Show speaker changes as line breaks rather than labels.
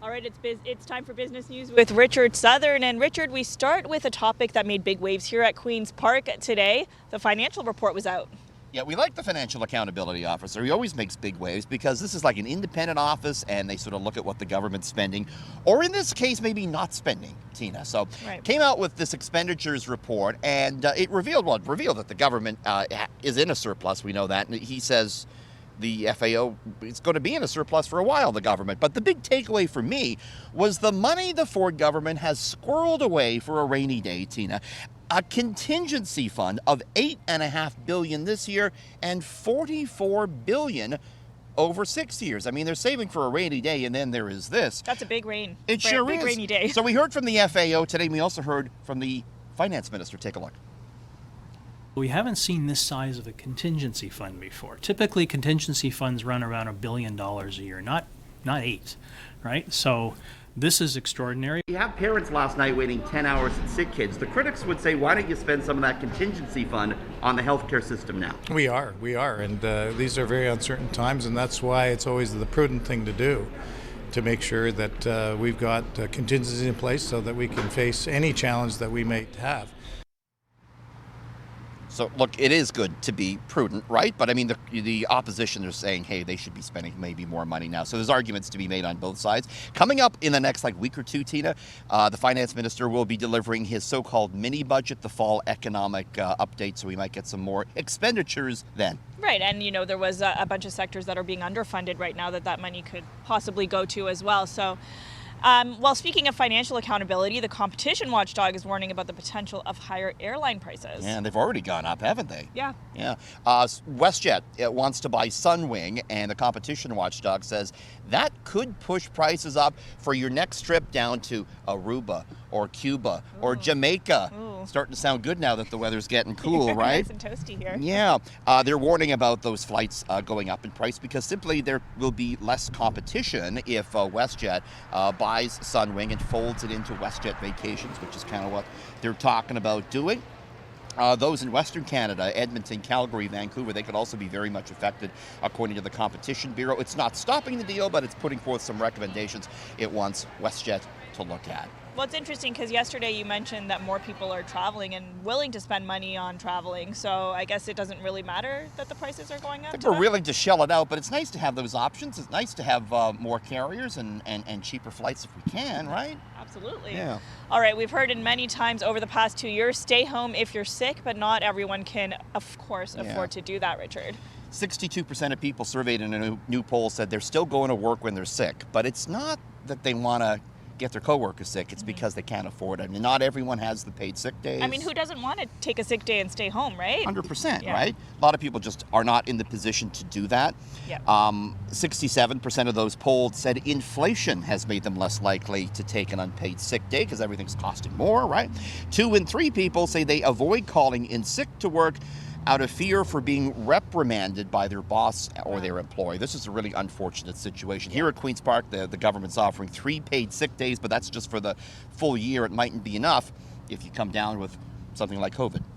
All right, it's time for business news with Richard Southern. And Richard, we start with a topic that made big waves here at Queen's Park today. The financial report was out.
Yeah, we like the Financial Accountability Officer. He always makes big waves because this is like an independent office and they sort of look at what the government's spending, or in this case, maybe not spending, Tina. So came out with this expenditures report and it revealed that the government is in a surplus. We know that. And he says the FAO is going to be in a surplus for a while, the government. But the big takeaway for me was the money the Ford government has squirreled away for a rainy day, Tina. A contingency fund of $8.5 billion this year and $44 billion over 6 years. I mean, they're saving for a rainy day, and then there is this.
That's a big rain.
It sure is.
Big rainy day.
So we heard from the FAO today, and we also heard from the finance minister. Take a look.
We haven't seen this size of a contingency fund before. Typically, contingency funds run around $1 billion a year, not 8, right? So this is extraordinary.
You have parents last night waiting 10 hours and sick kids. The critics would say, why don't you spend some of that contingency fund on the healthcare system now?
We are. And these are very uncertain times, and that's why it's always the prudent thing to do, to make sure that we've got contingencies in place so that we can face any challenge that we may have.
So, look, it is good to be prudent, right? But, I mean, the opposition are saying, hey, they should be spending maybe more money now. So there's arguments to be made on both sides. Coming up in the next, week or two, Tina, the finance minister will be delivering his so-called mini-budget, the fall economic update, so we might get some more expenditures then.
Right, and, there was a bunch of sectors that are being underfunded right now that money could possibly go to as well. So, well, speaking of financial accountability, the competition watchdog is warning about the potential of higher airline prices.
Yeah, and they've already gone up, haven't they?
Yeah.
Yeah. WestJet wants to buy Sunwing, and the competition watchdog says that could push prices up for your next trip down to Aruba or Cuba or Jamaica. Starting to sound good now that the weather's getting cool, right?
Nice and toasty here.
Yeah. They're warning about those flights going up in price because simply there will be less competition if WestJet buys Sunwing and folds it into WestJet Vacations, which is kind of what they're talking about doing. Those in Western Canada, Edmonton, Calgary, Vancouver, they could also be very much affected, according to the Competition Bureau. It's not stopping the deal, but it's putting forth some recommendations it wants WestJet to look at.
Well, it's interesting because yesterday you mentioned that more people are traveling and willing to spend money on traveling. So I guess it doesn't really matter that the prices are going up.
I think we're willing to shell it out, but it's nice to have those options. It's nice to have more carriers and cheaper flights if we can, right?
Absolutely.
Yeah.
All right, we've heard it many times over the past 2 years, stay home if you're sick, but not everyone can, of course, afford to do that, Richard. 62%
of people surveyed in a new poll said they're still going to work when they're sick, but it's not that they want to get their coworkers sick. It's because they can't afford it. I mean, not everyone has the paid sick days.
I mean, who doesn't want to take a sick day and stay home, right?
100%, right? A lot of people just are not in the position to do that.
Yeah.
67% of those polled said inflation has made them less likely to take an unpaid sick day because everything's costing more, right? 2 in 3 people say they avoid calling in sick to work out of fear for being reprimanded by their boss or their employer. This is a really unfortunate situation. Here at Queen's Park, the government's offering 3 paid sick days, but that's just for the full year. It mightn't be enough if you come down with something like COVID.